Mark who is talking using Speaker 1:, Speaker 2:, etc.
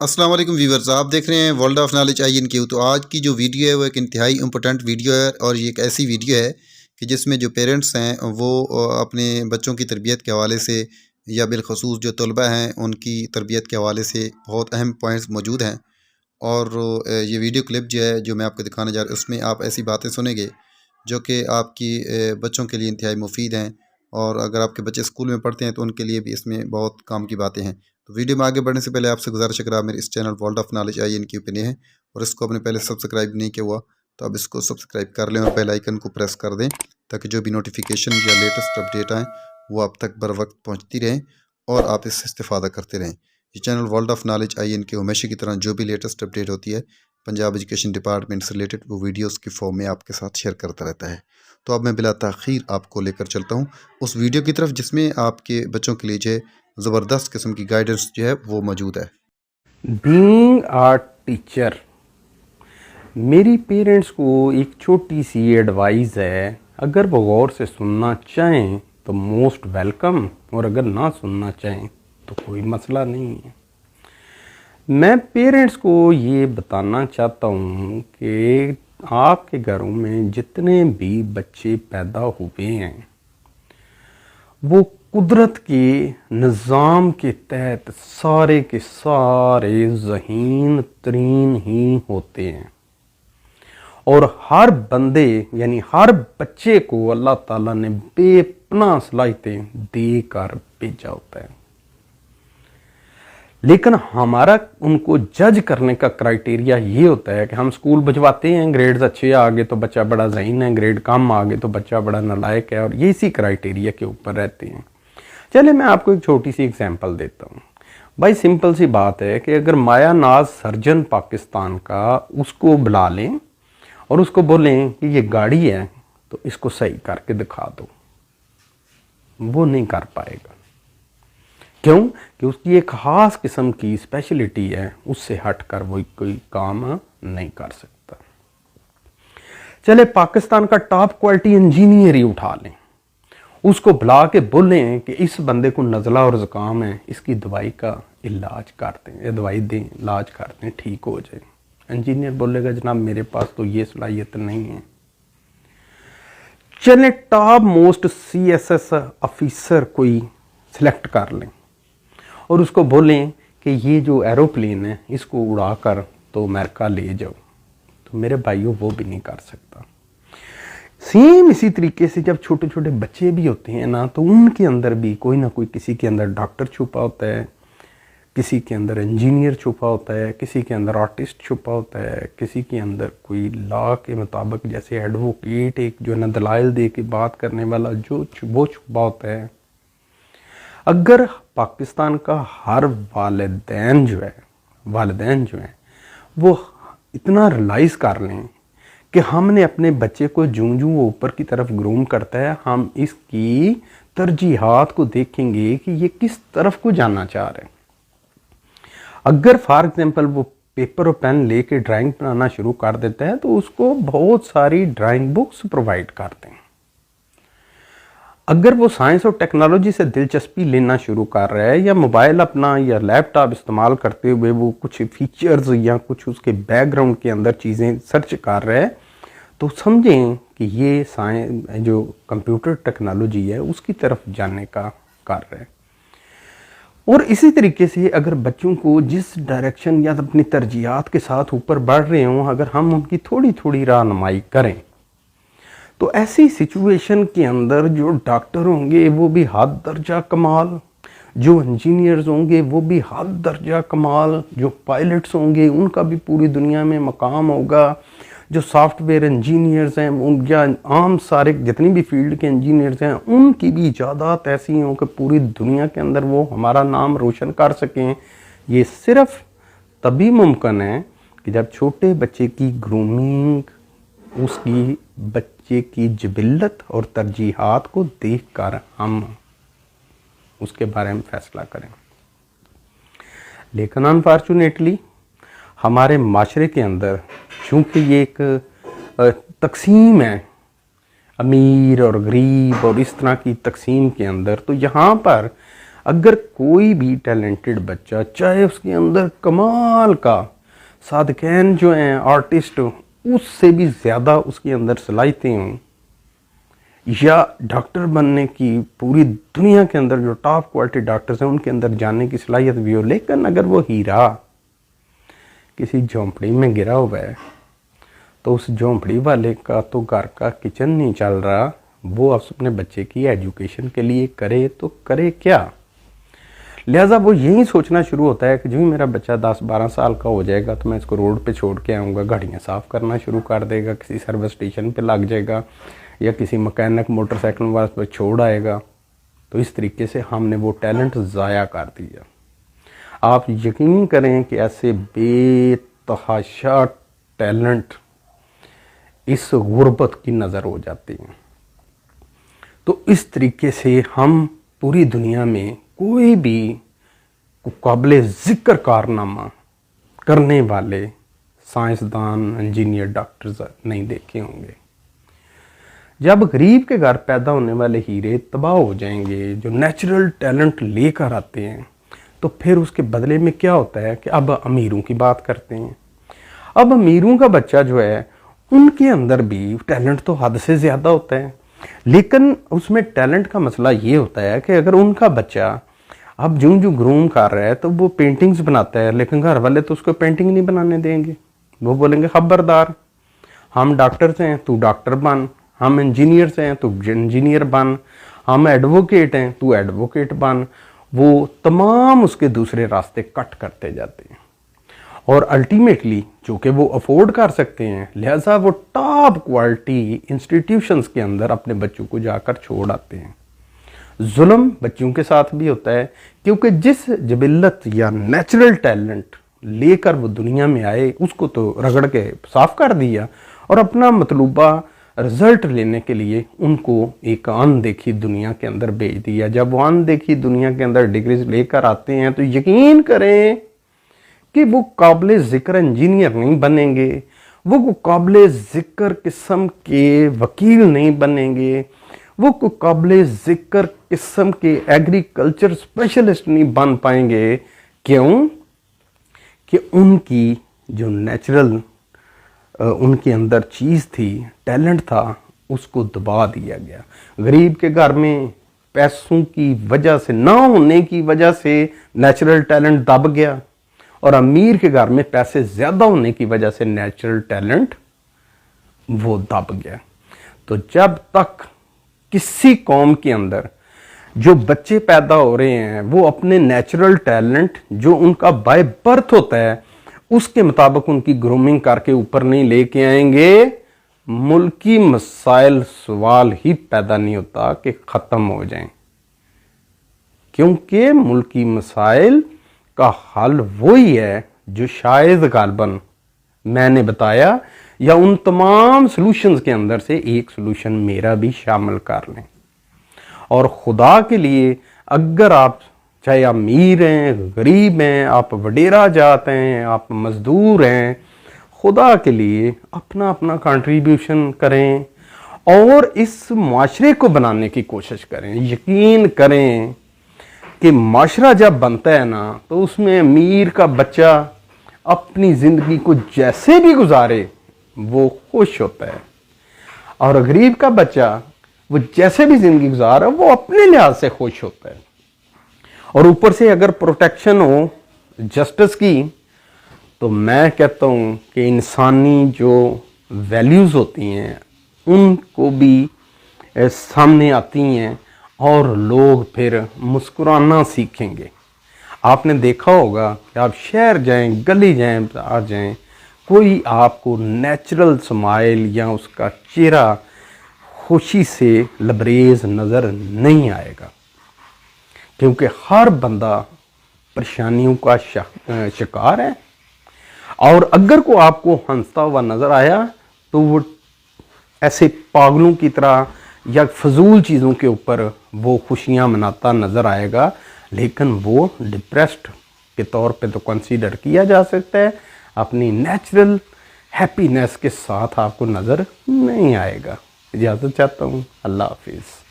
Speaker 1: السلام علیکم ویورز، آپ دیکھ رہے ہیں world of knowledge I N Q. تو آج کی جو ویڈیو ہے وہ ایک انتہائی امپورٹنٹ ویڈیو ہے، اور یہ ایک ایسی ویڈیو ہے کہ جس میں جو پیرنٹس ہیں وہ اپنے بچوں کی تربیت کے حوالے سے، یا بالخصوص جو طلبہ ہیں ان کی تربیت کے حوالے سے بہت اہم پوائنٹس موجود ہیں۔ اور یہ ویڈیو کلپ جو ہے جو میں آپ کو دکھانے جا رہا ہوں، اس میں آپ ایسی باتیں سنیں گے جو کہ آپ کی بچوں کے لیے انتہائی مفید ہیں، اور اگر آپ کے بچے اسکول میں پڑھتے ہیں تو ان کے لیے بھی اس میں بہت کام کی باتیں ہیں۔ تو ویڈیو میں آگے بڑھنے سے پہلے آپ سے گزارش ہے، اگر آپ میرے اس channel world of knowledge I N Q پہ نئے ہیں اور اس کو اپنے پہلے سبسکرائب نہیں کیا ہوا تو اب اس کو سبسکرائب کر لیں اور بیل آئیکن کو پریس کر دیں، تاکہ جو بھی نوٹیفیکیشن یا لیٹسٹ اپڈیٹ آئیں وہ آپ تک بر وقت پہنچتی رہیں اور آپ اس سے استفادہ کرتے رہیں۔ یہ channel world of knowledge I N Q ہمیشہ کی طرح جو بھی لیٹسٹ اپڈیٹ ہوتی ہے پنجاب ایجوکیشن ڈپارٹمنٹ سے ریلیٹڈ، وہ ویڈیوز کی فارم میں آپ کے ساتھ شیئر کرتا رہتا ہے۔ تو اب میں بلا تاخیر آپ کو لے کر چلتا ہوں اس ویڈیو کی طرف، جس میں آپ کے بچوں کے لیے جو ہے زبردست قسم کی گائیڈنس جو ہے وہ موجود ہے۔
Speaker 2: بینگ آ ٹیچر، میری پیرنٹس کو ایک چھوٹی سی ایڈوائز ہے، اگر وہ غور سے سننا چاہیں تو موسٹ ویلکم، اور اگر نہ سننا چاہیں تو کوئی مسئلہ نہیں ہے۔ میں پیرنٹس کو یہ بتانا چاہتا ہوں کہ آپ کے گھروں میں جتنے بھی بچے پیدا ہوئے ہیں وہ قدرت کے نظام کے تحت سارے کے سارے ذہین ترین ہی ہوتے ہیں، اور ہر بندے یعنی ہر بچے کو اللہ تعالیٰ نے بے پناہ صلاحیتیں دے کر بھیجا ہوتا ہے، لیکن ہمارا ان کو جج کرنے کا کرائٹیریا یہ ہوتا ہے کہ ہم سکول بھجواتے ہیں، گریڈز اچھے آگے تو بچہ بڑا ذہین ہے، گریڈ کم آگے تو بچہ بڑا نالائق ہے، اور یہ اسی کرائٹیریا کے اوپر رہتے ہیں۔ چلے میں آپ کو ایک چھوٹی سی ایگزامپل دیتا ہوں۔ بھائی سمپل سی بات ہے کہ اگر مایا ناز سرجن پاکستان کا اس کو بلا لیں اور اس کو بولیں کہ یہ گاڑی ہے تو اس کو صحیح کر کے دکھا دو، وہ نہیں کر پائے گا۔ کیوں؟ کہ اس کی ایک خاص قسم کی اسپیشلٹی ہے، اس سے ہٹ کر وہ کوئی کام نہیں کر سکتا۔ چلے پاکستان کا ٹاپ کوالٹی انجینئر ہی اٹھا لیں، اس کو بلا کے بولیں کہ اس بندے کو نزلہ اور زکام ہے، اس کی دوائی کا علاج کرتے ہیں، دوائی دیں، علاج کرتے ہیں، ٹھیک ہو جائے۔ انجینئر بولے گا جناب میرے پاس تو یہ صلاحیت نہیں ہے۔ چلیں top most C S S officer کوئی سلیکٹ کر لیں اور اس کو بولیں کہ یہ جو ایروپلین ہے اس کو اڑا کر تو امریکہ لے جاؤ، تو میرے بھائیوں وہ بھی نہیں کر سکتا۔ سیم اسی طریقے سے جب چھوٹے چھوٹے بچے بھی ہوتے ہیں نا، تو ان کے اندر بھی کوئی نہ کوئی، کسی کے اندر ڈاکٹر چھپا ہوتا ہے، کسی کے اندر انجینئر چھپا ہوتا ہے، کسی کے اندر آرٹسٹ چھپا ہوتا ہے، کسی کے اندر کوئی لا کے مطابق جیسے ایڈوکیٹ، ایک جو ہے نا دلائل دے کے بات کرنے والا جو وہ چھپا ہوتا ہے۔ اگر پاکستان کا ہر والدین جو ہیں وہ اتنا ریلائز کر لیں کہ ہم نے اپنے بچے کو جوں وہ اوپر کی طرف گروم کرتا ہے، ہم اس کی ترجیحات کو دیکھیں گے کہ یہ کس طرف کو جانا چاہ رہے ہیں۔ اگر فار ایگزامپل وہ پیپر اور پین لے کے ڈرائنگ بنانا شروع کر دیتا ہے تو اس کو بہت ساری ڈرائنگ بکس پرووائڈ کرتے ہیں۔ اگر وہ سائنس اور ٹیکنالوجی سے دلچسپی لینا شروع کر رہا ہے، یا موبائل اپنا یا لیپ ٹاپ استعمال کرتے ہوئے وہ کچھ فیچرز یا کچھ اس کے بیک گراؤنڈ کے اندر چیزیں سرچ کر رہا ہے، تو سمجھیں کہ یہ سائنس جو کمپیوٹر ٹیکنالوجی ہے اس کی طرف جانے کا کر رہا ہے۔ اور اسی طریقے سے اگر بچوں کو جس ڈائریکشن یا اپنی ترجیحات کے ساتھ اوپر بڑھ رہے ہوں، اگر ہم ان کی تھوڑی تھوڑی رہنمائی کریں تو ایسی سچویشن کے اندر جو ڈاکٹر ہوں گے وہ بھی حد درجہ کمال، جو انجینئرز ہوں گے وہ بھی حد درجہ کمال، جو پائلٹس ہوں گے ان کا بھی پوری دنیا میں مقام ہوگا، جو سافٹ ویئر انجینئرز ہیں ان یا عام سارے جتنی بھی فیلڈ کے انجینئرز ہیں ان کی بھی ایجادات ایسی ہوں کہ پوری دنیا کے اندر وہ ہمارا نام روشن کر سکیں۔ یہ صرف تبھی ممکن ہے کہ جب چھوٹے بچے کی گرومنگ، اس کی بچے کی جبلت اور ترجیحات کو دیکھ کر ہم اس کے بارے میں فیصلہ کریں۔ لیکن انفارچونیٹلی ہمارے معاشرے کے اندر چونکہ یہ ایک تقسیم ہے، امیر اور غریب اور اس طرح کی تقسیم کے اندر، تو یہاں پر اگر کوئی بھی ٹیلنٹڈ بچہ، چاہے اس کے اندر کمال کا صادقین جو ہیں آرٹسٹ، اس سے بھی زیادہ اس کے اندر صلاحیتیں ہوں، یا ڈاکٹر بننے کی پوری دنیا کے اندر جو ٹاپ کوالٹی ڈاکٹرز ہیں ان کے اندر جاننے کی صلاحیت بھی ہو، لیکن اگر وہ ہیرا کسی جھونپڑی میں گرا ہوا ہے تو اس جھونپڑی والے کا تو گھر کا کچن نہیں چل رہا، وہ اپنے بچے کی ایجوکیشن کے لیے کرے تو کرے کیا؟ لہٰذا وہ یہی سوچنا شروع ہوتا ہے کہ جو میرا بچہ 10-12 سال کا ہو جائے گا تو میں اس کو روڈ پہ چھوڑ کے آؤں گا، گاڑیاں صاف کرنا شروع کر دے گا، کسی سروس اسٹیشن پہ لگ جائے گا، یا کسی مکینک موٹر سائیکل والے پہ چھوڑ آئے گا. تو اس طریقے سے ہم نے وہ ٹیلنٹ ضائع کر دیا. آپ یقین کریں کہ ایسے بے تحاشا ٹیلنٹ اس غربت کی نظر ہو جاتے ہیں. تو اس طریقے سے ہم پوری دنیا میں کوئی بھی قابل ذکر کارنامہ کرنے والے سائنسدان، انجینئر، ڈاکٹرز نہیں دیکھے ہوں گے. جب غریب کے گھر پیدا ہونے والے ہیرے تباہ ہو جائیں گے، جو نیچرل ٹیلنٹ لے کر آتے ہیں، تو پھر اس کے بدلے میں کیا ہوتا ہے کہ اب امیروں کی بات کرتے ہیں. اب امیروں کا بچہ جو ہے ان کے اندر بھی ٹیلنٹ تو حد سے زیادہ ہوتا ہے، لیکن اس میں ٹیلنٹ کا مسئلہ یہ ہوتا ہے کہ اگر ان کا بچہ اب جو گروم کر رہا ہے تو وہ پینٹنگز بناتا ہے، لیکن گھر والے تو اس کو پینٹنگ نہیں بنانے دیں گے. وہ بولیں گے خبردار، ہم ڈاکٹرز ہیں تو ڈاکٹر بن، ہم انجینئرز ہیں تو انجینئر بن، ہم ایڈوکیٹ ہیں تو ایڈوکیٹ بن. وہ تمام اس کے دوسرے راستے کٹ کرتے جاتے ہیں، اور الٹیمیٹلی جو کہ وہ افورڈ کر سکتے ہیں، لہٰذا وہ ٹاپ کوالٹی انسٹیٹیوشنز کے اندر اپنے بچوں کو جا کر چھوڑ آتے ہیں. ظلم بچوں کے ساتھ بھی ہوتا ہے، کیونکہ جس جبلت یا نیچرل ٹیلنٹ لے کر وہ دنیا میں آئے اس کو تو رگڑ کے صاف کر دیا، اور اپنا مطلوبہ رزلٹ لینے کے لیے ان کو ایک اندیکھی دنیا کے اندر بھیج دیا. جب وہ اندیکھی دنیا کے اندر ڈگریز لے کر آتے ہیں تو یقین کریں کہ وہ قابل ذکر انجینئر نہیں بنیں گے، وہ قابل ذکر قسم کے وکیل نہیں بنیں گے، وہ قابل ذکر قسم کے ایگریکلچر اسپیشلسٹ نہیں بن پائیں گے. کیوں؟ کہ ان کی جو نیچرل ان کے اندر چیز تھی، ٹیلنٹ تھا، اس کو دبا دیا گیا. غریب کے گھر میں پیسوں کی وجہ سے، نہ ہونے کی وجہ سے نیچرل ٹیلنٹ دب گیا، اور امیر کے گھر میں پیسے زیادہ ہونے کی وجہ سے نیچرل ٹیلنٹ وہ دب گیا. تو جب تک کسی قوم کے اندر جو بچے پیدا ہو رہے ہیں وہ اپنے نیچرل ٹیلنٹ جو ان کا بائی برتھ ہوتا ہے اس کے مطابق ان کی گرومنگ کر کے اوپر نہیں لے کے آئیں گے، ملکی مسائل سوال ہی پیدا نہیں ہوتا کہ ختم ہو جائیں. کیونکہ ملکی مسائل کا حل وہی ہے جو شاید غالباً میں نے بتایا، یا ان تمام سلوشنز کے اندر سے ایک سلوشن میرا بھی شامل کر لیں. اور خدا کے لیے اگر آپ چاہے امیر ہیں، غریب ہیں، آپ وڈیرا جاتے ہیں، آپ مزدور ہیں، خدا کے لیے اپنا اپنا کنٹریبیوشن کریں اور اس معاشرے کو بنانے کی کوشش کریں. یقین کریں کہ معاشرہ جب بنتا ہے نا تو اس میں امیر کا بچہ اپنی زندگی کو جیسے بھی گزارے وہ خوش ہوتا ہے، اور غریب کا بچہ وہ جیسے بھی زندگی گزارا وہ اپنے لحاظ سے خوش ہوتا ہے. اور اوپر سے اگر پروٹیکشن ہو جسٹس کی، تو میں کہتا ہوں کہ انسانی جو ویلیوز ہوتی ہیں ان کو بھی سامنے آتی ہیں، اور لوگ پھر مسکرانا سیکھیں گے. آپ نے دیکھا ہوگا کہ آپ شہر جائیں، گلی جائیں، بازار جائیں، کوئی آپ کو نیچرل سمائل یا اس کا چہرہ خوشی سے لبریز نظر نہیں آئے گا، کیونکہ ہر بندہ پریشانیوں کا شکار ہے. اور اگر کو آپ کو ہنستا ہوا نظر آیا تو وہ ایسے پاگلوں کی طرح یا فضول چیزوں کے اوپر وہ خوشیاں مناتا نظر آئے گا، لیکن وہ ڈپریسڈ کے طور پہ تو کنسیڈر کیا جا سکتا ہے، اپنی نیچرل ہیپینس کے ساتھ آپ کو نظر نہیں آئے گا. اجازت چاہتا ہوں. اللہ حافظ.